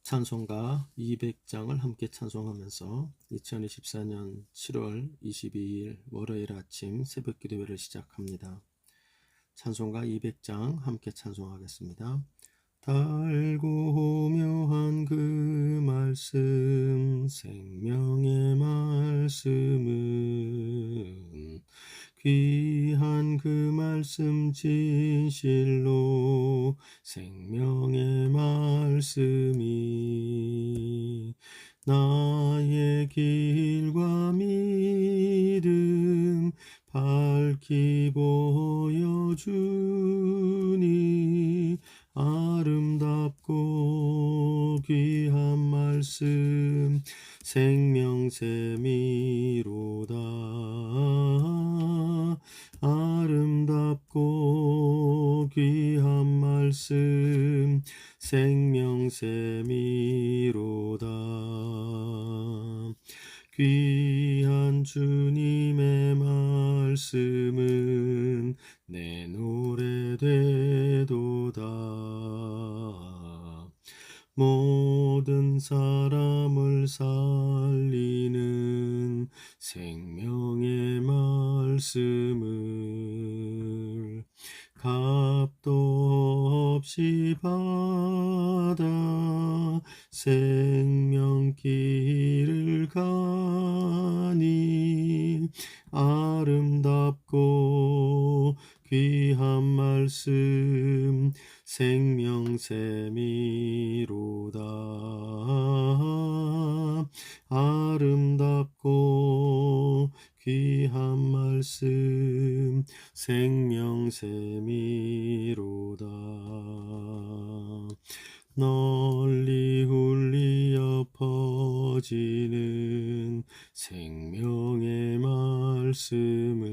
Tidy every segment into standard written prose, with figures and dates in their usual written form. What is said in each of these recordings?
찬송가 200장을 함께 찬송하면서 2024년 7월 22일 월요일 아침 새벽 기도회를 시작합니다. 찬송가 200장 함께 찬송하겠습니다. 달고 묘한 그 말씀, 생명의 말씀은 귀한 그 말씀 진실로 생명의 말씀이 나의 길과 믿음 밝히 보여주니 아름답고 귀한 말씀 생명샘이로다. 아름답고 귀한 말씀 생명샘이로다. 귀한 주님의 말씀은 내 노래 되도다. 모든 사람을 살리는 생명의 말씀을 값도 없이 받아 생명길을 가니 아름답고 귀한 말씀 생명샘이로다. 아름답고 귀한 말씀 생명샘이로다. 널리 울리어 퍼지는 생명의 말씀은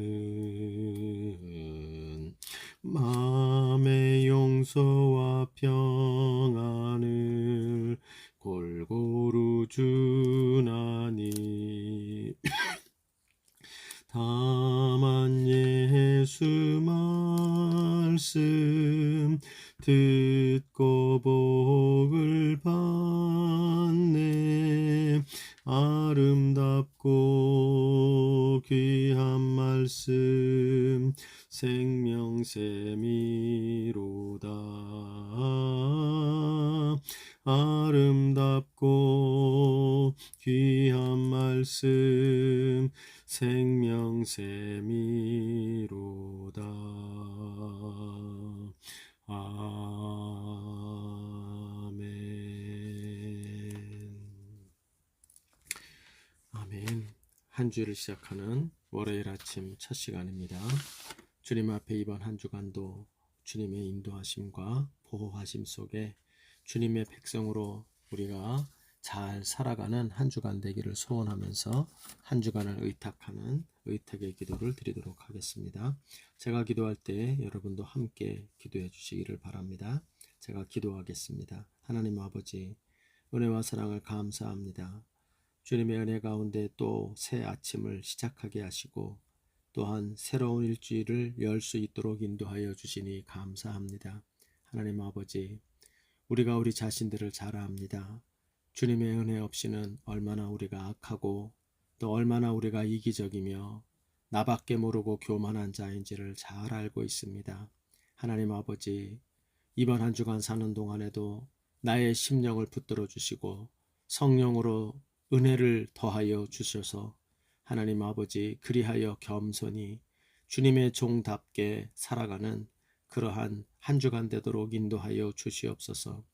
마음의 용서와 평안을 골고루 주나니 다만 예수 말씀 듣고 복을 받네. 아름답고 귀한 말씀 생명샘이로다. 아름답고 귀한 말씀 생명샘이로다. 아멘. 아멘. 한 주를 시작하는 월요일 아침 첫 시간입니다. 주님 앞에 이번 한 주간도 주님의 인도하심과 보호하심 속에 주님의 백성으로 우리가 잘 살아가는 한 주간 되기를 소원하면서 한 주간을 의탁하는 의탁의 기도를 드리도록 하겠습니다. 제가 기도할 때 여러분도 함께 기도해 주시기를 바랍니다. 제가 기도하겠습니다. 하나님 아버지, 은혜와 사랑을 감사합니다. 주님의 은혜 가운데 또 새 아침을 시작하게 하시고 또한 새로운 일주일을 열 수 있도록 인도하여 주시니 감사합니다. 하나님 아버지, 우리가 우리 자신들을 잘 압니다. 주님의 은혜 없이는 얼마나 우리가 악하고 또 얼마나 우리가 이기적이며 나밖에 모르고 교만한 자인지를 잘 알고 있습니다. 하나님 아버지, 이번 한 주간 사는 동안에도 나의 심령을 붙들어 주시고 성령으로 은혜를 더하여 주셔서 하나님 아버지, 그리하여 겸손히 주님의 종답게 살아가는 그러한 한 주간 되도록 인도하여 주시옵소서.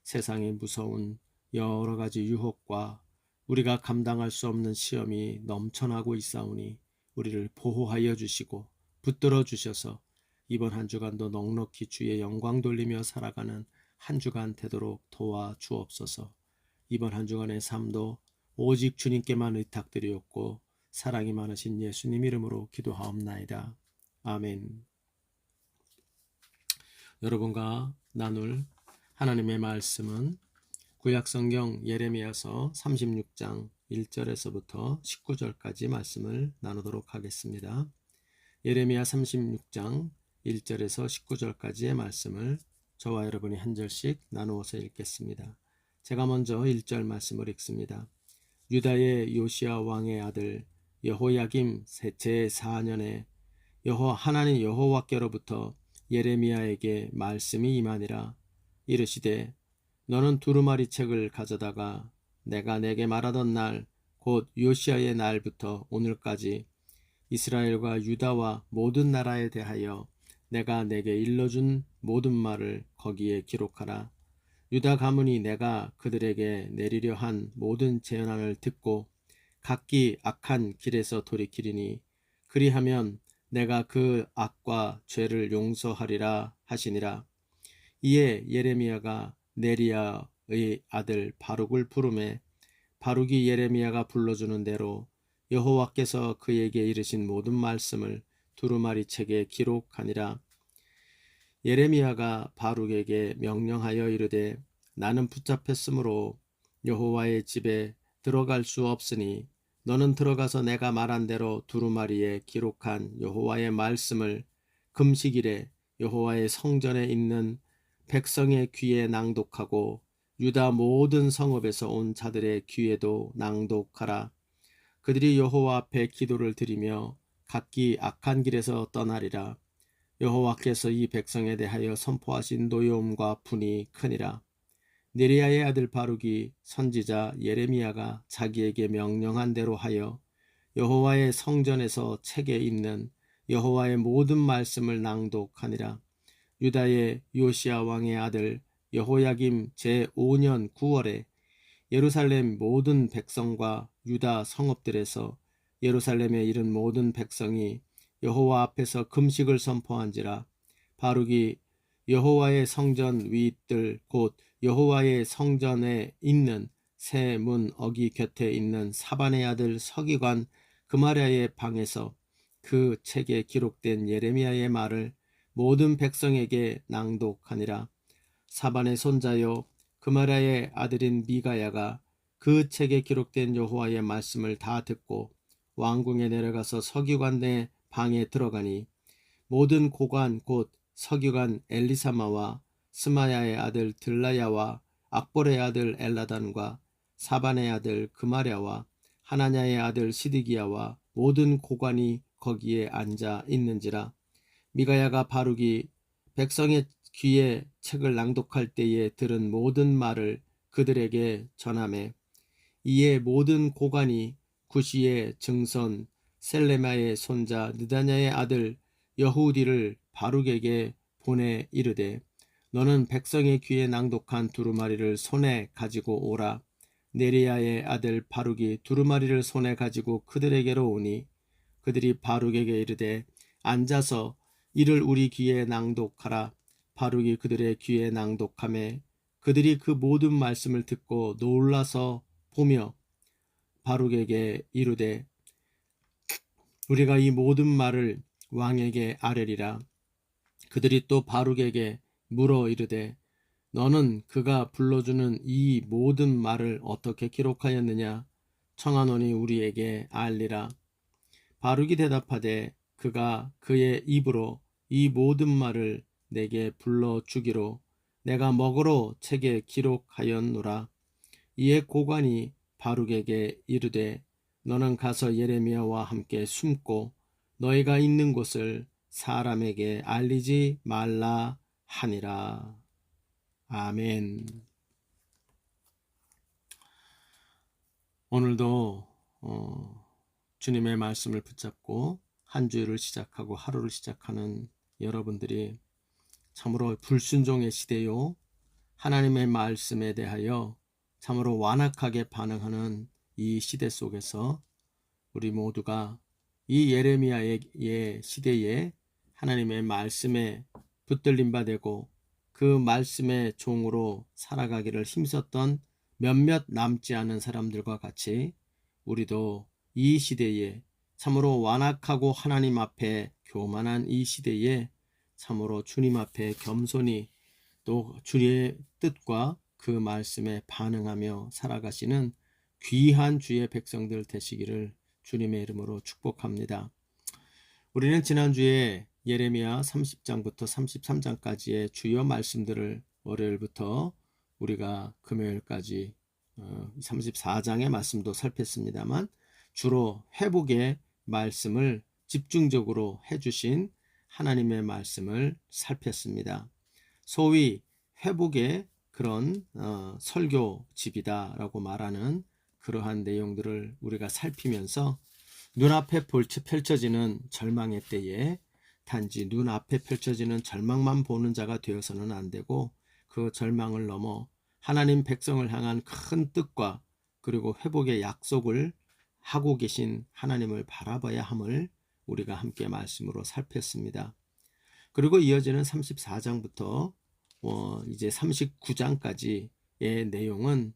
세상의 무서운 여러 가지 유혹과 우리가 감당할 수 없는 시험이 넘쳐나고 있사오니 우리를 보호하여 주시고 붙들어 주셔서 이번 한 주간도 넉넉히 주의 영광 돌리며 살아가는 한 주간 되도록 도와 주옵소서. 이번 한 주간의 삶도 오직 주님께만 의탁드리옵고 사랑이 많으신 예수님 이름으로 기도하옵나이다. 아멘. 여러분과 나눌 하나님의 말씀은 구약성경 예레미야서 36장 1절에서부터 19절까지 말씀을 나누도록 하겠습니다. 예레미야 36장 1절에서 19절까지의 말씀을 저와 여러분이 한 절씩 나누어서 읽겠습니다. 제가 먼저 1절 말씀을 읽습니다. 유다의 요시야 왕의 아들 여호야김 제 4년에 하나님 여호와께로부터 예레미야에게 말씀이 임하니라. 이르시되 너는 두루마리 책을 가져다가 내가 내게 말하던 날 곧 요시야의 날부터 오늘까지 이스라엘과 유다와 모든 나라에 대하여 내가 내게 일러준 모든 말을 거기에 기록하라. 유다 가문이 내가 그들에게 내리려 한 모든 재난을 듣고 각기 악한 길에서 돌이키리니 그리하면 내가 그 악과 죄를 용서하리라 하시니라. 이에 예레미야가 네리야의 아들 바룩을 부르매 바룩이 예레미야가 불러주는 대로 여호와께서 그에게 이르신 모든 말씀을 두루마리 책에 기록하니라. 예레미야가 바룩에게 명령하여 이르되 나는 붙잡혔으므로 여호와의 집에 들어갈 수 없으니 너는 들어가서 내가 말한 대로 두루마리에 기록한 여호와의 말씀을 금식일에 여호와의 성전에 있는 백성의 귀에 낭독하고 유다 모든 성읍에서 온 자들의 귀에도 낭독하라. 그들이 여호와 앞에 기도를 드리며 각기 악한 길에서 떠나리라. 여호와께서 이 백성에 대하여 선포하신 노여움과 분이 크니라. 네리야의 아들 바룩이 선지자 예레미야가 자기에게 명령한 대로 하여 여호와의 성전에서 책에 있는 여호와의 모든 말씀을 낭독하니라. 유다의 요시야 왕의 아들 여호야김 제5년 9월에 예루살렘 모든 백성과 유다 성읍들에서 예루살렘에 이른 모든 백성이 여호와 앞에서 금식을 선포한지라. 바룩이 여호와의 성전 윗들 곧 여호와의 성전에 있는 새 문 어기 곁에 있는 사반의 아들 서기관 그마랴의 방에서 그 책에 기록된 예레미야의 말을 모든 백성에게 낭독하니라. 사반의 손자요 그마랴의 아들인 미가야가 그 책에 기록된 여호와의 말씀을 다 듣고 왕궁에 내려가서 서기관의 방에 들어가니 모든 고관 곧 서기관 엘리사마와 스마야의 아들 들라야와 악볼의 아들 엘라단과 사반의 아들 그마랴와 하나냐의 아들 시드기야와 모든 고관이 거기에 앉아 있는지라. 미가야가 바룩이 백성의 귀에 책을 낭독할 때에 들은 모든 말을 그들에게 전하매 이에 모든 고관이 구시의 증손 셀레마의 손자 느다냐의 아들 여후디를 바룩에게 보내 이르되 너는 백성의 귀에 낭독한 두루마리를 손에 가지고 오라. 네리야의 아들 바룩이 두루마리를 손에 가지고 그들에게로 오니 그들이 바룩에게 이르되 앉아서 이를 우리 귀에 낭독하라. 바룩이 그들의 귀에 낭독하매 그들이 그 모든 말씀을 듣고 놀라서 보며 바룩에게 이르되 우리가 이 모든 말을 왕에게 아뢰리라. 그들이 또 바룩에게 물어 이르되 너는 그가 불러주는 이 모든 말을 어떻게 기록하였느냐? 청하노니 우리에게 알리라. 바룩이 대답하되 그가 그의 입으로 이 모든 말을 내게 불러주기로 내가 먹으로 책에 기록하였노라. 이에 고관이 바룩에게 이르되 너는 가서 예레미야와 함께 숨고 너희가 있는 곳을 사람에게 알리지 말라 하니라. 아멘. 오늘도 주님의 말씀을 붙잡고 한 주를 시작하고 하루를 시작하는 여러분들이 참으로 불순종의 시대요. 하나님의 말씀에 대하여 참으로 완악하게 반응하는 이 시대 속에서 우리 모두가 이 예레미야의 시대에 하나님의 말씀에 붙들림 바되고 그 말씀의 종으로 살아가기를 힘썼던 몇몇 남지 않은 사람들과 같이 우리도 이 시대에 참으로 완악하고 하나님 앞에 교만한 이 시대에 참으로 주님 앞에 겸손히 또 주의 뜻과 그 말씀에 반응하며 살아가시는 귀한 주의 백성들 되시기를 주님의 이름으로 축복합니다. 우리는 지난주에 예레미야 30장부터 33장까지의 주요 말씀들을 월요일부터 우리가 금요일까지 34장의 말씀도 살폈습니다만 주로 회복의 말씀을 집중적으로 해주신 하나님의 말씀을 살폈습니다. 소위 회복의 그런 설교집이다라고 말하는 그러한 내용들을 우리가 살피면서 눈앞에 펼쳐지는 절망의 때에 단지 눈앞에 펼쳐지는 절망만 보는 자가 되어서는 안 되고 그 절망을 넘어 하나님 백성을 향한 큰 뜻과 그리고 회복의 약속을 하고 계신 하나님을 바라봐야 함을 우리가 함께 말씀으로 살폈습니다. 그리고 이어지는 34장부터 이제 39장까지의 내용은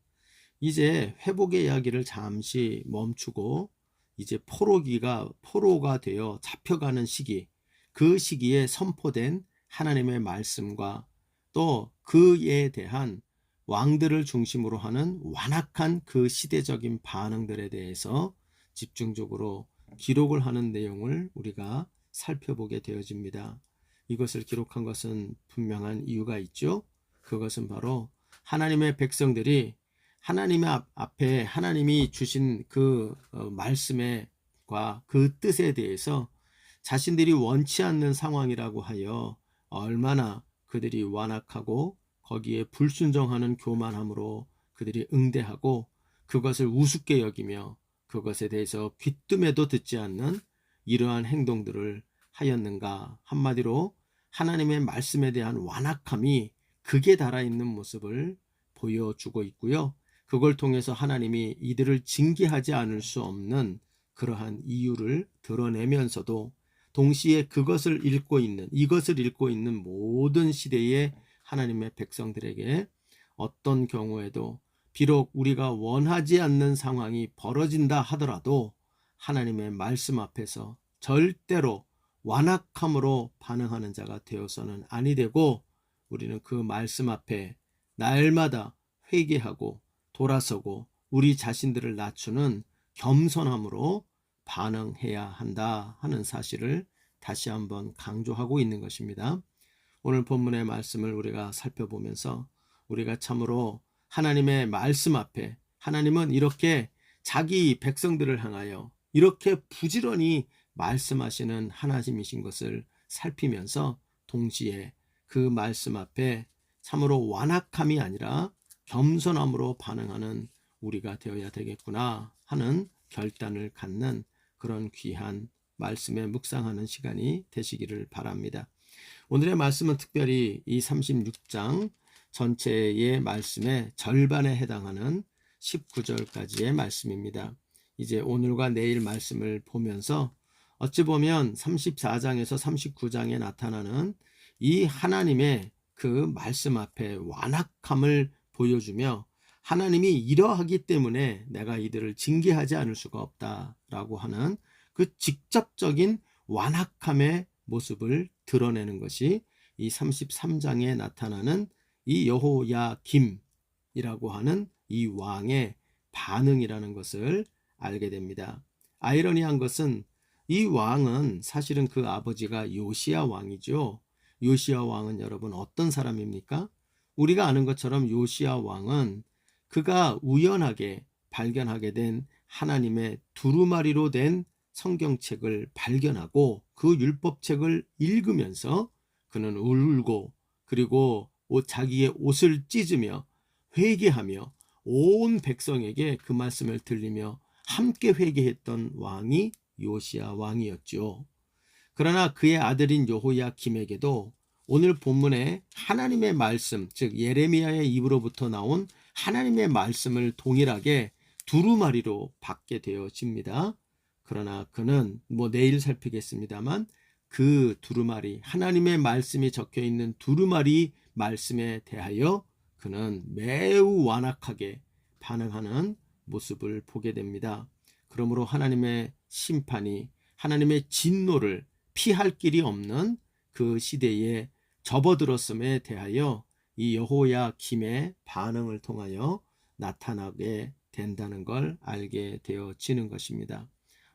이제 회복의 이야기를 잠시 멈추고 이제 포로가 되어 잡혀가는 시기, 그 시기에 선포된 하나님의 말씀과 또 그에 대한 왕들을 중심으로 하는 완악한 그 시대적인 반응들에 대해서 집중적으로 기록을 하는 내용을 우리가 살펴보게 되어집니다. 이것을 기록한 것은 분명한 이유가 있죠. 그것은 바로 하나님의 백성들이 하나님의 앞에 하나님이 주신 그 말씀과 그 뜻에 대해서 자신들이 원치 않는 상황이라고 하여 얼마나 그들이 완악하고 거기에 불순종하는 교만함으로 그들이 응대하고 그것을 우습게 여기며 그것에 대해서 귀뜸에도 듣지 않는 이러한 행동들을 하였는가. 한마디로 하나님의 말씀에 대한 완악함이 극에 달아있는 모습을 보여주고 있고요. 그걸 통해서 하나님이 이들을 징계하지 않을 수 없는 그러한 이유를 드러내면서도 동시에 이것을 읽고 있는 모든 시대의 하나님의 백성들에게 어떤 경우에도 비록 우리가 원하지 않는 상황이 벌어진다 하더라도 하나님의 말씀 앞에서 절대로 완악함으로 반응하는 자가 되어서는 아니 되고 우리는 그 말씀 앞에 날마다 회개하고 돌아서고 우리 자신들을 낮추는 겸손함으로 반응해야 한다 하는 사실을 다시 한번 강조하고 있는 것입니다. 오늘 본문의 말씀을 우리가 살펴보면서 우리가 참으로 하나님의 말씀 앞에 하나님은 이렇게 자기 백성들을 향하여 이렇게 부지런히 말씀하시는 하나님이신 것을 살피면서 동시에 그 말씀 앞에 참으로 완악함이 아니라 겸손함으로 반응하는 우리가 되어야 되겠구나 하는 결단을 갖는 그런 귀한 말씀에 묵상하는 시간이 되시기를 바랍니다. 오늘의 말씀은 특별히 이 36장 전체의 말씀의 절반에 해당하는 19절까지의 말씀입니다. 이제 오늘과 내일 말씀을 보면서 어찌 보면 34장에서 39장에 나타나는 이 하나님의 그 말씀 앞에 완악함을 보여주며 하나님이 이러하기 때문에 내가 이들을 징계하지 않을 수가 없다라고 하는 그 직접적인 완악함의 모습을 드러내는 것이 이 33장에 나타나는 이 여호야김이라고 하는 이 왕의 반응이라는 것을 알게 됩니다. 아이러니한 것은 이 왕은 사실은 그 아버지가 요시야 왕이죠. 요시야 왕은 여러분 어떤 사람입니까? 우리가 아는 것처럼 요시야 왕은 그가 우연하게 발견하게 된 하나님의 두루마리로 된 성경책을 발견하고 그 율법책을 읽으면서 그는 울고 그리고 자기의 옷을 찢으며 회개하며 온 백성에게 그 말씀을 들리며 함께 회개했던 왕이 요시야 왕이었죠. 그러나 그의 아들인 여호야김에게도 오늘 본문에 하나님의 말씀, 즉 예레미야의 입으로부터 나온 하나님의 말씀을 동일하게 두루마리로 받게 되어집니다. 그러나 그는 내일 살피겠습니다만 그 두루마리, 하나님의 말씀이 적혀 있는 두루마리 말씀에 대하여 그는 매우 완악하게 반응하는 모습을 보게 됩니다. 그러므로 하나님의 심판이, 하나님의 진노를 피할 길이 없는 그 시대에 접어들었음에 대하여 이 여호야김의 반응을 통하여 나타나게 된다는 걸 알게 되어지는 것입니다.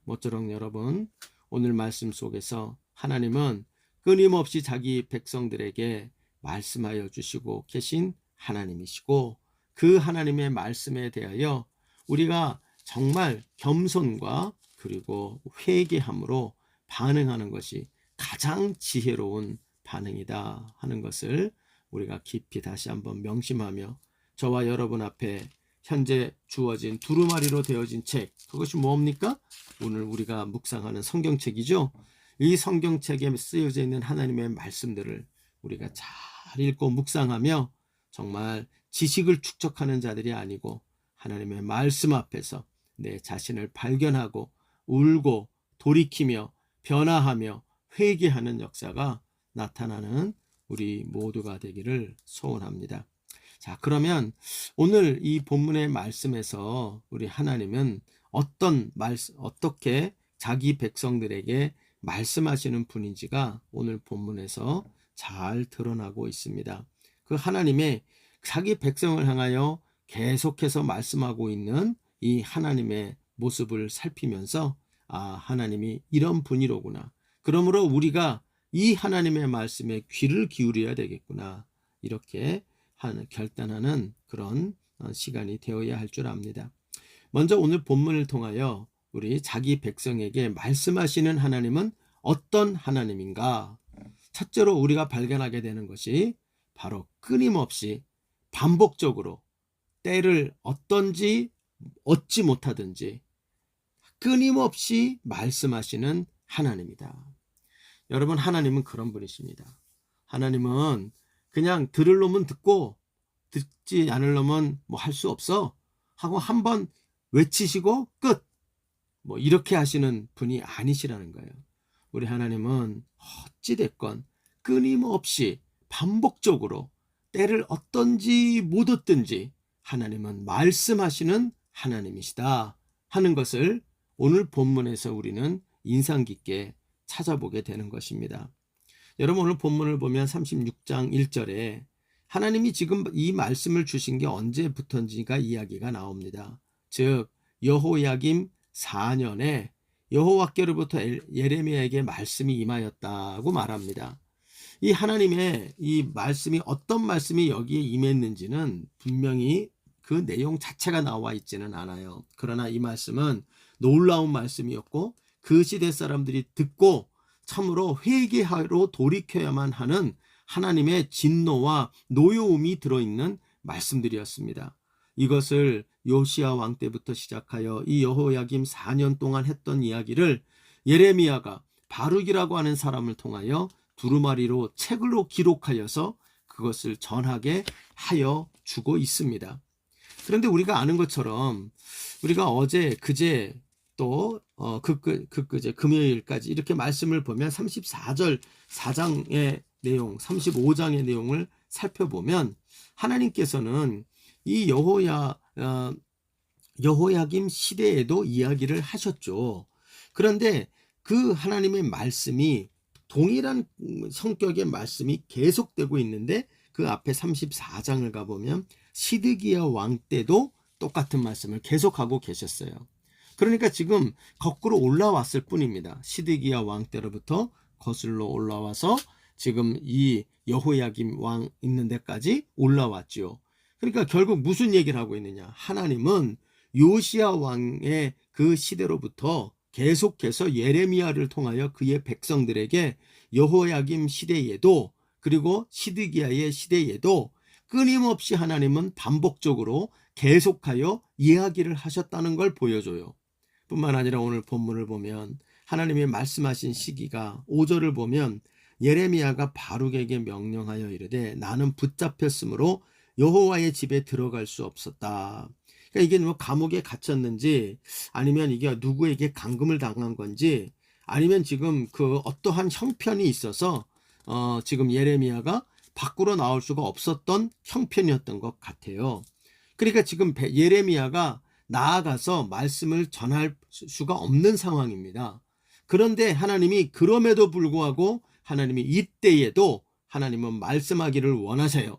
모쪼록 여러분, 오늘 말씀 속에서 하나님은 끊임없이 자기 백성들에게 말씀하여 주시고 계신 하나님이시고 그 하나님의 말씀에 대하여 우리가 정말 겸손과 그리고 회개함으로 반응하는 것이 가장 지혜로운 반응이다 하는 것을 우리가 깊이 다시 한번 명심하며 저와 여러분 앞에 현재 주어진 두루마리로 되어진 책, 그것이 뭡니까? 오늘 우리가 묵상하는 성경책이죠. 이 성경책에 쓰여져 있는 하나님의 말씀들을 우리가 잘 읽고 묵상하며 정말 지식을 축적하는 자들이 아니고 하나님의 말씀 앞에서 내 자신을 발견하고 울고 돌이키며 변화하며 회개하는 역사가 나타나는 우리 모두가 되기를 소원합니다. 자, 그러면 오늘 이 본문의 말씀에서 우리 하나님은 어떻게 자기 백성들에게 말씀하시는 분인지가 오늘 본문에서 잘 드러나고 있습니다. 그 하나님의 자기 백성을 향하여 계속해서 말씀하고 있는 이 하나님의 모습을 살피면서 하나님이 이런 분이로구나. 그러므로 우리가 이 하나님의 말씀에 귀를 기울여야 되겠구나. 이렇게 결단하는 그런 시간이 되어야 할 줄 압니다. 먼저 오늘 본문을 통하여 우리 자기 백성에게 말씀하시는 하나님은 어떤 하나님인가? 첫째로 우리가 발견하게 되는 것이 바로 끊임없이 반복적으로 때를 얻지 못하든지 끊임없이 말씀하시는 하나님이다. 여러분, 하나님은 그런 분이십니다. 하나님은 그냥 들을 놈은 듣고 듣지 않을 놈은 뭐 할 수 없어 하고 한번 외치시고 끝, 뭐 이렇게 하시는 분이 아니시라는 거예요. 우리 하나님은 어찌됐건 끊임없이 반복적으로 때를 얻든지 못 얻든지 하나님은 말씀하시는 하나님이시다 하는 것을 오늘 본문에서 우리는 인상 깊게 찾아보게 되는 것입니다. 여러분, 오늘 본문을 보면 36장 1절에 하나님이 지금 이 말씀을 주신 게 언제부터인지가 이야기가 나옵니다. 즉 여호야김 4년에 여호와께로부터 예레미야에게 말씀이 임하였다고 말합니다. 이 하나님의 이 말씀이 어떤 말씀이 여기에 임했는지는 분명히 그 내용 자체가 나와 있지는 않아요. 그러나 이 말씀은 놀라운 말씀이었고 그 시대 사람들이 듣고 참으로 회개하러 돌이켜야만 하는 하나님의 진노와 노여움이 들어있는 말씀들이었습니다. 이것을 요시야 왕 때부터 시작하여 이 여호야김 4년 동안 했던 이야기를 예레미야가 바룩이라고 하는 사람을 통하여 두루마리로 책으로 기록하여서 그것을 전하게 하여 주고 있습니다. 그런데 우리가 아는 것처럼 우리가 어제 그제 또 그제 금요일까지 이렇게 말씀을 보면 34절 4장의 내용 35장의 내용을 살펴보면 하나님께서는 이 여호야김 시대에도 이야기를 하셨죠. 그런데 그 하나님의 말씀이 동일한 성격의 말씀이 계속되고 있는데 그 앞에 34장을 가보면 시드기야 왕 때도 똑같은 말씀을 계속하고 계셨어요. 그러니까 지금 거꾸로 올라왔을 뿐입니다. 시드기야 왕 때로부터 거슬러 올라와서 지금 이 여호야김 왕 있는 데까지 올라왔죠. 그러니까 결국 무슨 얘기를 하고 있느냐? 하나님은 요시야 왕의 그 시대로부터 계속해서 예레미야를 통하여 그의 백성들에게 여호야김 시대에도 그리고 시드기야의 시대에도 끊임없이 하나님은 반복적으로 계속하여 이야기를 하셨다는 걸 보여줘요. 뿐만 아니라 오늘 본문을 보면 하나님이 말씀하신 시기가 5절을 보면 예레미야가 바룩에게 명령하여 이르되 나는 붙잡혔으므로 여호와의 집에 들어갈 수 없었다. 그러니까 이게 뭐 감옥에 갇혔는지 아니면 이게 누구에게 감금을 당한 건지 아니면 지금 그 어떠한 형편이 있어서 지금 예레미야가 밖으로 나올 수가 없었던 형편이었던 것 같아요. 그러니까 지금 예레미야가 나아가서 말씀을 전할 수가 없는 상황입니다. 그런데 하나님이 그럼에도 불구하고 하나님이 이때에도 하나님은 말씀하기를 원하세요.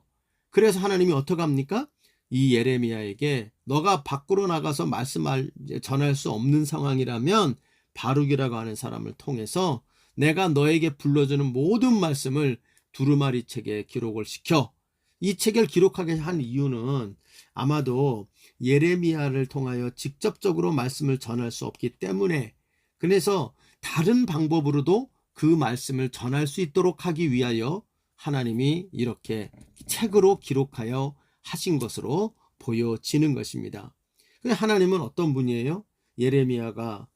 그래서 하나님이 어떻게 합니까? 이 예레미야에게 너가 밖으로 나가서 전할 수 없는 상황이라면 바룩이라고 하는 사람을 통해서 내가 너에게 불러주는 모든 말씀을 두루마리 책에 기록을 시켜 이 책을 기록하게 한 이유는 아마도 예레미야를 통하여 직접적으로 말씀을 전할 수 없기 때문에, 그래서 다른 방법으로도 그 말씀을 전할 수 있도록 하기 위하여 하나님이 이렇게 책으로 기록하여 하신 것으로 보여지는 것입니다. 하나님은 어떤 분이에요? 예레미야가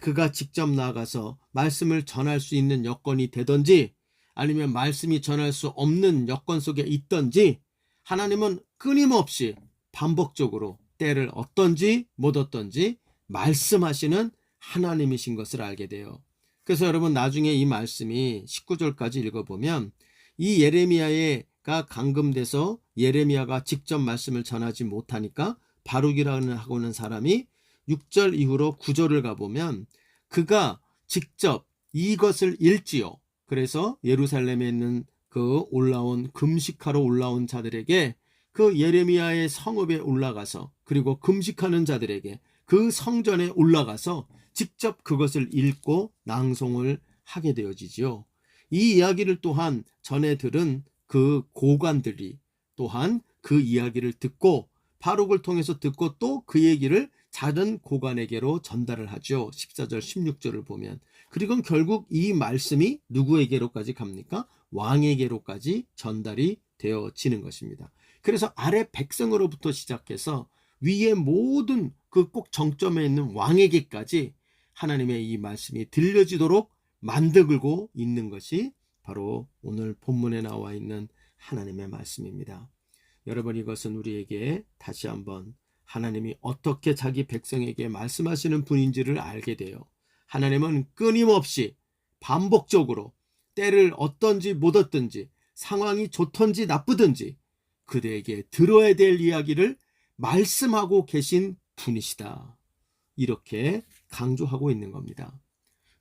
그가 직접 나가서 말씀을 전할 수 있는 여건이 되든지 아니면 말씀이 전할 수 없는 여건 속에 있든지 하나님은 끊임없이 반복적으로 때를 얻든지 못 얻든지 말씀하시는 하나님이신 것을 알게 돼요. 그래서 여러분 나중에 이 말씀이 19절까지 읽어보면 이 예레미야가 감금돼서 예레미야가 직접 말씀을 전하지 못하니까 바룩이라는 하고는 사람이 6절 이후로 9절을 가보면 그가 직접 이것을 읽지요. 그래서 예루살렘에 있는 그 올라온 금식하러 올라온 자들에게 그 예레미야의 성읍에 올라가서 그리고 금식하는 자들에게 그 성전에 올라가서 직접 그것을 읽고 낭송을 하게 되어지지요. 이 이야기를 또한 전에 들은 그 고관들이 또한 그 이야기를 듣고 바룩을 통해서 듣고 또 그 얘기를 다른 고관에게로 전달을 하죠. 14절 16절을 보면. 그리고 결국 이 말씀이 누구에게로까지 갑니까? 왕에게로까지 전달이 되어지는 것입니다. 그래서 아래 백성으로부터 시작해서 위에 모든 그 꼭 정점에 있는 왕에게까지 하나님의 이 말씀이 들려지도록 만들고 있는 것이 바로 오늘 본문에 나와 있는 하나님의 말씀입니다. 여러분, 이것은 우리에게 다시 한번 하나님이 어떻게 자기 백성에게 말씀하시는 분인지를 알게 돼요. 하나님은 끊임없이 반복적으로 때를 얻든지 못 얻든지 상황이 좋든지 나쁘든지 그대에게 들어야 될 이야기를 말씀하고 계신 분이시다. 이렇게 강조하고 있는 겁니다.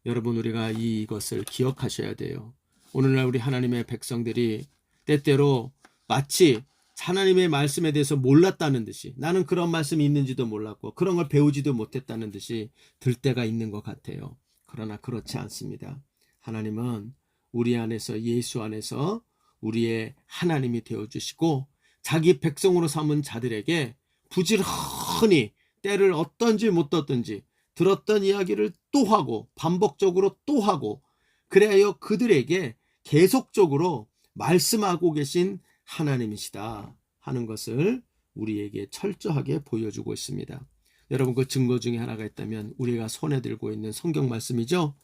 여러분, 우리가 이것을 기억하셔야 돼요. 오늘날 우리 하나님의 백성들이 때때로 마치 하나님의 말씀에 대해서 몰랐다는 듯이, 나는 그런 말씀이 있는지도 몰랐고 그런 걸 배우지도 못했다는 듯이 들 때가 있는 것 같아요. 그러나 그렇지 않습니다. 하나님은 우리 안에서, 예수 안에서 우리의 하나님이 되어주시고 자기 백성으로 삼은 자들에게 부지런히 때를 얻든지 못 얻든지 들었던 이야기를 또 하고 반복적으로 또 하고, 그래야 그들에게 계속적으로 말씀하고 계신 하나님이시다 하는 것을 우리에게 철저하게 보여주고 있습니다. 여러분, 그 증거 중에 하나가 있다면 우리가 손에 들고 있는 성경 말씀이죠.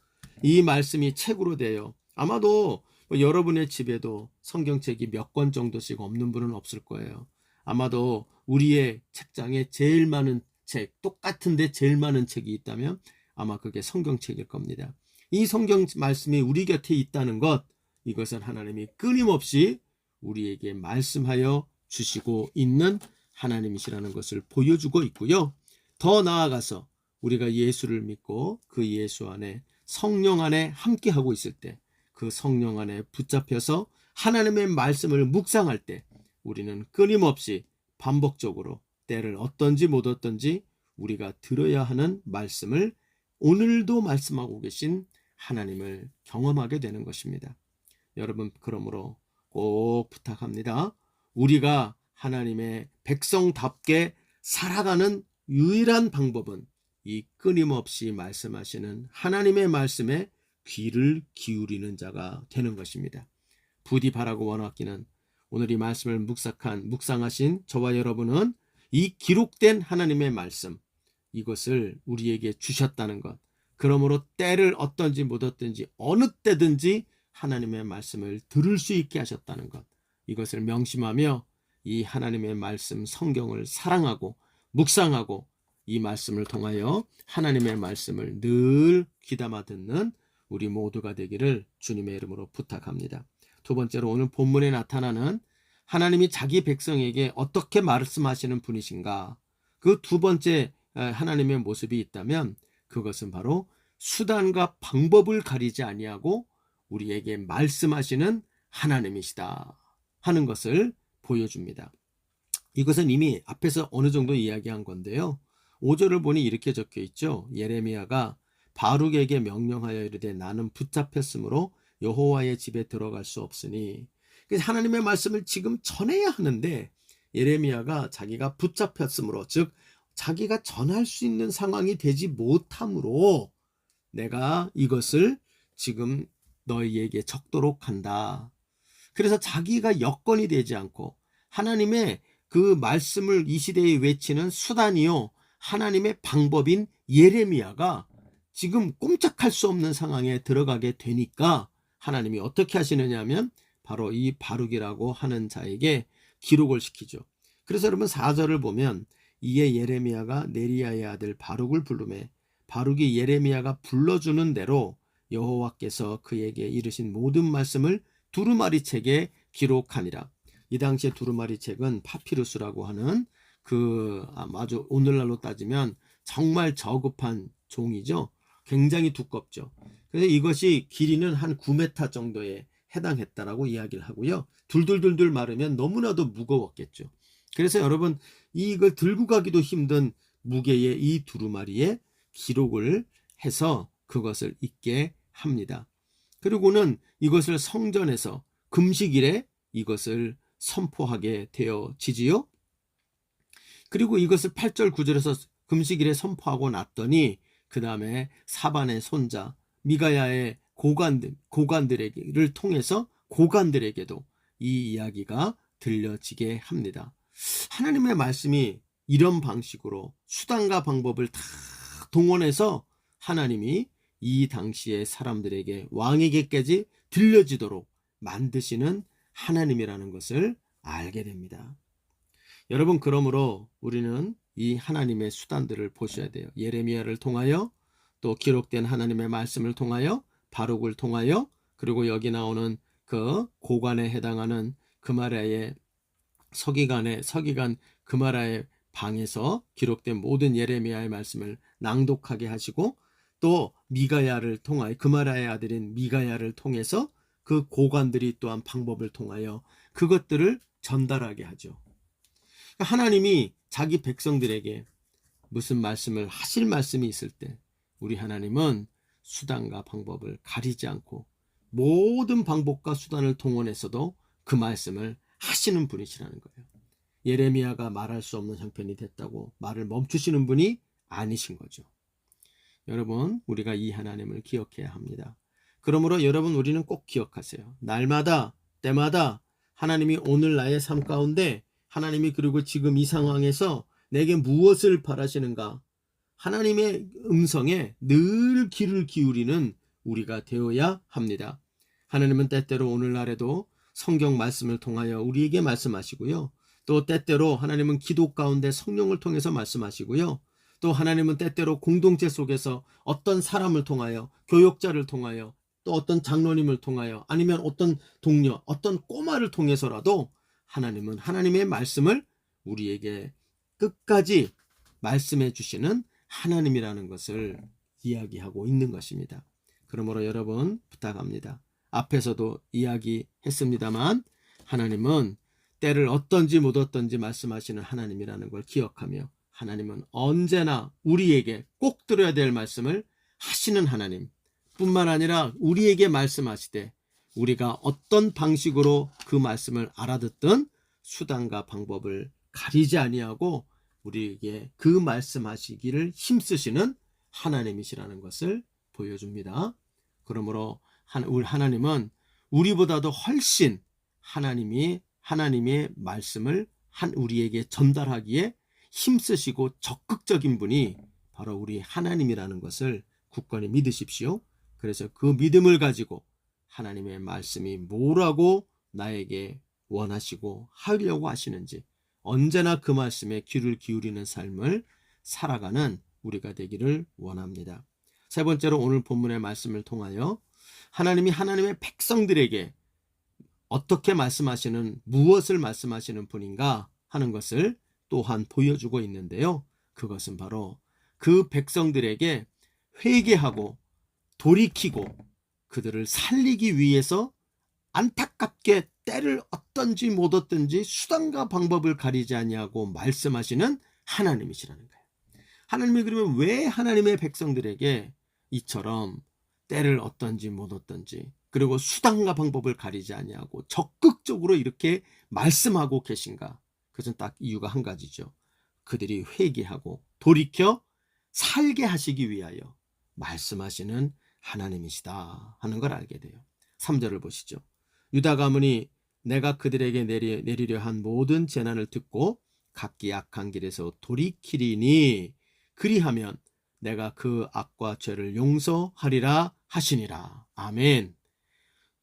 이 말씀이 책으로 되어 아마도 여러분의 집에도 성경책이 몇 권 정도씩 없는 분은 없을 거예요. 아마도 우리의 책장에 제일 많은 책, 똑같은데 제일 많은 책이 있다면 아마 그게 성경책일 겁니다. 이 성경 말씀이 우리 곁에 있다는 것, 이것은 하나님이 끊임없이 우리에게 말씀하여 주시고 있는 하나님이시라는 것을 보여주고 있고요. 더 나아가서 우리가 예수를 믿고 그 예수 안에 성령 안에 함께하고 있을 때, 그 성령 안에 붙잡혀서 하나님의 말씀을 묵상할 때 우리는 끊임없이 반복적으로 때를 얻든지 못 얻든지 우리가 들어야 하는 말씀을 오늘도 말씀하고 계신 하나님을 경험하게 되는 것입니다. 여러분, 그러므로 꼭 부탁합니다. 우리가 하나님의 백성답게 살아가는 유일한 방법은 이 끊임없이 말씀하시는 하나님의 말씀에 귀를 기울이는 자가 되는 것입니다. 부디 바라고 원하기는 오늘 이 말씀을 묵상하신 저와 여러분은 이 기록된 하나님의 말씀, 이것을 우리에게 주셨다는 것, 그러므로 때를 얻든지 못 얻든지 어느 때든지 하나님의 말씀을 들을 수 있게 하셨다는 것, 이것을 명심하며 이 하나님의 말씀 성경을 사랑하고 묵상하고 이 말씀을 통하여 하나님의 말씀을 늘 귀담아 듣는 우리 모두가 되기를 주님의 이름으로 부탁합니다. 두 번째로, 오늘 본문에 나타나는 하나님이 자기 백성에게 어떻게 말씀하시는 분이신가, 그 두 번째 하나님의 모습이 있다면 그것은 바로 수단과 방법을 가리지 아니하고 우리에게 말씀하시는 하나님이시다 하는 것을 보여줍니다. 이것은 이미 앞에서 어느 정도 이야기한 건데요. 5절을 보니 이렇게 적혀 있죠. 예레미야가 바룩에게 명령하여 이르되 나는 붙잡혔으므로 여호와의 집에 들어갈 수 없으니, 그래서 하나님의 말씀을 지금 전해야 하는데 예레미야가 자기가 붙잡혔으므로, 즉 자기가 전할 수 있는 상황이 되지 못함으로 내가 이것을 지금 너희에게 적도록 한다. 그래서 자기가 여건이 되지 않고 하나님의 그 말씀을 이 시대에 외치는 수단이요, 하나님의 방법인 예레미야가 지금 꼼짝할 수 없는 상황에 들어가게 되니까 하나님이 어떻게 하시느냐 하면 바로 이 바룩이라고 하는 자에게 기록을 시키죠. 그래서 여러분 4절을 보면 이에 예레미야가 네리야의 아들 바룩을 부르매 바룩이 예레미야가 불러주는 대로 여호와께서 그에게 이르신 모든 말씀을 두루마리 책에 기록하니라. 이 당시에 두루마리 책은 파피루스라고 하는 아주 오늘날로 따지면 정말 저급한 종이죠. 굉장히 두껍죠. 그래서 이것이 길이는 한 9m 정도에 해당했다라고 이야기를 하고요. 둘둘둘둘 마르면 너무나도 무거웠겠죠. 그래서 여러분 이걸 들고 가기도 힘든 무게의 이 두루마리에 기록을 해서 그것을 읽게 합니다. 그리고는 이것을 성전에서 금식일에 이것을 선포하게 되어지지요. 그리고 이것을 8절 9절에서 금식일에 선포하고 났더니 그 다음에 사반의 손자 미가야의 고관들을 통해서 고관들에게도 이 이야기가 들려지게 합니다. 하나님의 말씀이 이런 방식으로 수단과 방법을 다 동원해서 하나님이 이 당시의 사람들에게, 왕에게까지 들려지도록 만드시는 하나님이라는 것을 알게 됩니다. 여러분, 그러므로 우리는 이 하나님의 수단들을 보셔야 돼요. 예레미야를 통하여, 또 기록된 하나님의 말씀을 통하여, 바룩을 통하여, 그리고 여기 나오는 그 고관에 해당하는 그마라의 서기관 그마라의 방에서 기록된 모든 예레미야의 말씀을 낭독하게 하시고, 또 미가야를 통하여, 그마라의 아들인 미가야를 통해서 그 고관들이 또한 방법을 통하여 그것들을 전달하게 하죠. 하나님이 자기 백성들에게 무슨 말씀을 하실 말씀이 있을 때 우리 하나님은 수단과 방법을 가리지 않고 모든 방법과 수단을 동원해서도 그 말씀을 하시는 분이시라는 거예요. 예레미야가 말할 수 없는 형편이 됐다고 말을 멈추시는 분이 아니신 거죠. 여러분, 우리가 이 하나님을 기억해야 합니다. 그러므로 여러분, 우리는 꼭 기억하세요. 날마다 때마다 하나님이 오늘 나의 삶 가운데 하나님이 그리고 지금 이 상황에서 내게 무엇을 바라시는가, 하나님의 음성에 늘 귀를 기울이는 우리가 되어야 합니다. 하나님은 때때로 오늘날에도 성경 말씀을 통하여 우리에게 말씀하시고요. 또 때때로 하나님은 기도 가운데 성령을 통해서 말씀하시고요. 또 하나님은 때때로 공동체 속에서 어떤 사람을 통하여, 교역자를 통하여, 또 어떤 장로님을 통하여, 아니면 어떤 동료, 어떤 꼬마를 통해서라도 하나님은 하나님의 말씀을 우리에게 끝까지 말씀해 주시는 하나님이라는 것을 이야기하고 있는 것입니다. 그러므로 여러분, 부탁합니다. 앞에서도 이야기했습니다만 하나님은 때를 어떤지 못 어떤지 말씀하시는 하나님이라는 걸 기억하며, 하나님은 언제나 우리에게 꼭 들어야 될 말씀을 하시는 하나님 뿐만 아니라 우리에게 말씀하시되 우리가 어떤 방식으로 그 말씀을 알아듣든 수단과 방법을 가리지 아니하고 우리에게 그 말씀하시기를 힘쓰시는 하나님이시라는 것을 보여줍니다. 그러므로 하나님은 우리보다도 훨씬 하나님의 말씀을 우리에게 전달하기에 힘쓰시고 적극적인 분이 바로 우리 하나님이라는 것을 굳건히 믿으십시오. 그래서 그 믿음을 가지고 하나님의 말씀이 뭐라고 나에게 원하시고 하려고 하시는지 언제나 그 말씀에 귀를 기울이는 삶을 살아가는 우리가 되기를 원합니다. 세 번째로, 오늘 본문의 말씀을 통하여 하나님이 하나님의 백성들에게 어떻게 말씀하시는, 무엇을 말씀하시는 분인가 하는 것을 또한 보여주고 있는데요. 그것은 바로 그 백성들에게 회개하고 돌이키고 그들을 살리기 위해서 안타깝게 때를 어떤지 못 어떤지 수단과 방법을 가리지 아니하고 말씀하시는 하나님이시라는 거예요. 하나님이 그러면 왜 하나님의 백성들에게 이처럼 때를 어떤지 못 어떤지, 그리고 수단과 방법을 가리지 아니하고 적극적으로 이렇게 말씀하고 계신가? 그것은 딱 이유가 한 가지죠. 그들이 회개하고 돌이켜 살게 하시기 위하여 말씀하시는 하나님이시다 하는 걸 알게 돼요. 3절을 보시죠. 유다 가문이 내가 그들에게 내리려 한 모든 재난을 듣고 각기 악한 길에서 돌이키리니 그리하면 내가 그 악과 죄를 용서하리라 하시니라. 아멘.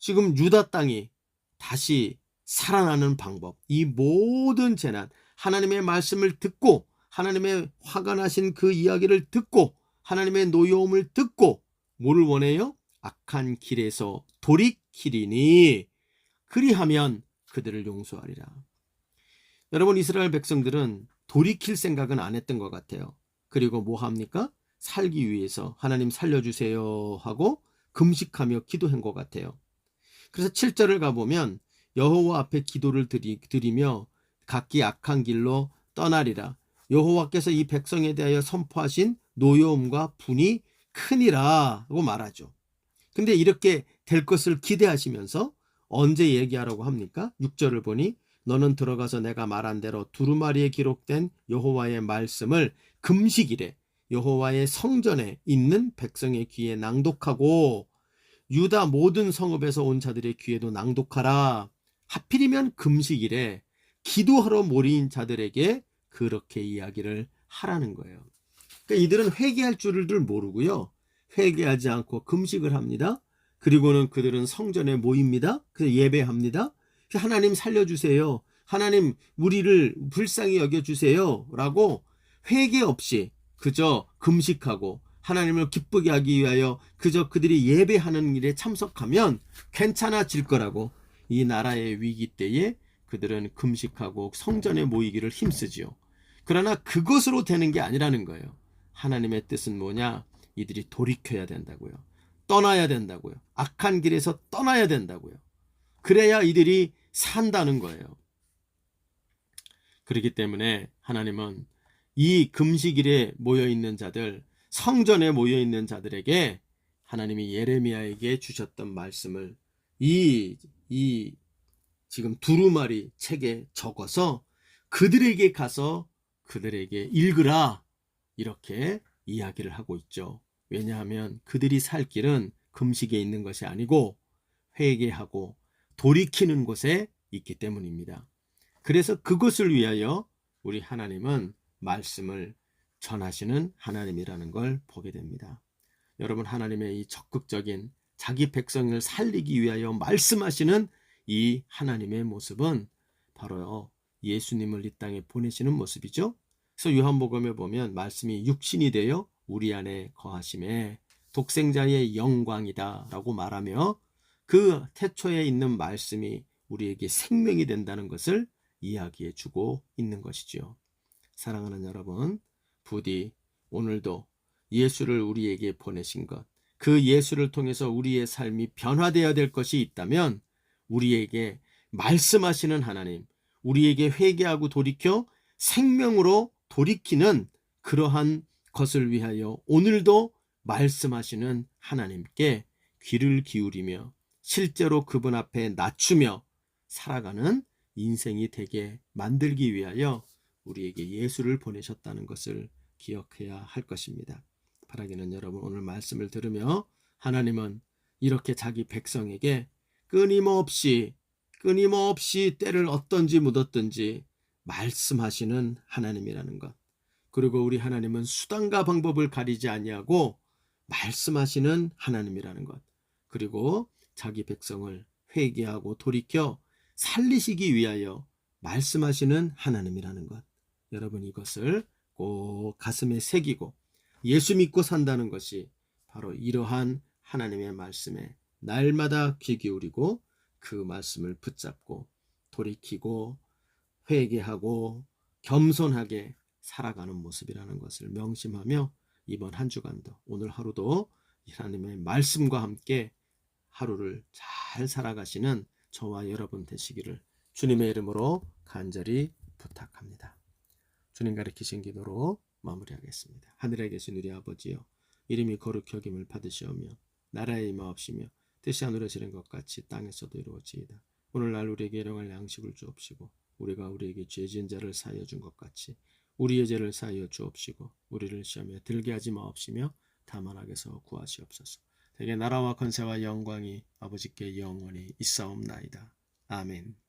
지금 유다 땅이 다시 살아나는 방법, 이 모든 재난, 하나님의 말씀을 듣고 하나님의 화가 나신 그 이야기를 듣고 하나님의 노여움을 듣고 뭐를 원해요? 악한 길에서 돌이키리니 그리하면 그들을 용서하리라. 여러분, 이스라엘 백성들은 돌이킬 생각은 안 했던 것 같아요. 그리고 뭐 합니까? 살기 위해서 하나님 살려주세요 하고 금식하며 기도한 것 같아요. 그래서 7절을 가보면 여호와 앞에 기도를 드리며 각기 악한 길로 떠나리라. 여호와께서 이 백성에 대하여 선포하신 노여움과 분이 크니라 하고 말하죠. 근데 이렇게 될 것을 기대하시면서 언제 얘기하라고 합니까? 6절을 보니 너는 들어가서 내가 말한 대로 두루마리에 기록된 여호와의 말씀을 금식일에 여호와의 성전에 있는 백성의 귀에 낭독하고 유다 모든 성읍에서 온 자들의 귀에도 낭독하라. 하필이면 금식일에 기도하러 모인 자들에게 그렇게 이야기를 하라는 거예요. 그러니까 이들은 회개할 줄을 모르고요. 회개하지 않고 금식을 합니다. 그리고는 그들은 성전에 모입니다. 그래서 예배합니다. 하나님 살려주세요. 하나님 우리를 불쌍히 여겨주세요. 라고 회개 없이 그저 금식하고 하나님을 기쁘게 하기 위하여 그저 그들이 예배하는 일에 참석하면 괜찮아질 거라고 이 나라의 위기 때에 그들은 금식하고 성전에 모이기를 힘쓰지요. 그러나 그것으로 되는 게 아니라는 거예요. 하나님의 뜻은 뭐냐? 이들이 돌이켜야 된다고요. 떠나야 된다고요. 악한 길에서 떠나야 된다고요. 그래야 이들이 산다는 거예요. 그렇기 때문에 하나님은 이 금식일에 모여있는 자들, 성전에 모여있는 자들에게 하나님이 예레미야에게 주셨던 말씀을 이 지금 두루마리 책에 적어서 그들에게 가서 그들에게 읽으라 이렇게 이야기를 하고 있죠. 왜냐하면 그들이 살 길은 금식에 있는 것이 아니고 회개하고 돌이키는 곳에 있기 때문입니다. 그래서 그것을 위하여 우리 하나님은 말씀을 전하시는 하나님이라는 걸 보게 됩니다. 여러분, 하나님의 이 적극적인 자기 백성을 살리기 위하여 말씀하시는 이 하나님의 모습은 바로 예수님을 이 땅에 보내시는 모습이죠. 그래서 요한복음에 보면 말씀이 육신이 되어 우리 안에 거하심에 독생자의 영광이다 라고 말하며 그 태초에 있는 말씀이 우리에게 생명이 된다는 것을 이야기해 주고 있는 것이죠. 사랑하는 여러분, 부디 오늘도 예수를 우리에게 보내신 것, 그 예수를 통해서 우리의 삶이 변화되어야 될 것이 있다면 우리에게 말씀하시는 하나님, 우리에게 회개하고 돌이켜 생명으로 돌이키는 그러한 것을 위하여 오늘도 말씀하시는 하나님께 귀를 기울이며 실제로 그분 앞에 낮추며 살아가는 인생이 되게 만들기 위하여 우리에게 예수를 보내셨다는 것을 기억해야 할 것입니다. 바라기는 여러분, 오늘 말씀을 들으며 하나님은 이렇게 자기 백성에게 끊임없이 때를 얻든지 묻었든지 말씀하시는 하나님이라는 것, 그리고 우리 하나님은 수단과 방법을 가리지 아니하고 말씀하시는 하나님이라는 것, 그리고 자기 백성을 회개하고 돌이켜 살리시기 위하여 말씀하시는 하나님이라는 것, 여러분 이것을 꼭 가슴에 새기고 예수 믿고 산다는 것이 바로 이러한 하나님의 말씀에 날마다 귀 기울이고 그 말씀을 붙잡고 돌이키고 회개하고 겸손하게 살아가는 모습이라는 것을 명심하며 이번 한 주간도 오늘 하루도 하나님의 말씀과 함께 하루를 잘 살아가시는 저와 여러분 되시기를 주님의 이름으로 간절히 부탁합니다. 주님 가르치신 기도로 마무리하겠습니다. 하늘에 계신 우리 아버지여, 이름이 거룩히 여김을 받으시오며 나라의 임하옵시며 뜻이 하늘에서 이룬 것 같이 땅에서도 이루어지이다. 오늘날 우리에게 일용할 양식을 주옵시고 우리가 우리에게 죄 지은 자를 사하여 준 것 같이 우리의 죄를 사하여 주옵시고 우리를 시험에 들게 하지 마옵시며 다만 악에서 구하시옵소서. 대개 나라와 권세와 영광이 아버지께 영원히 있사옵나이다. 아멘.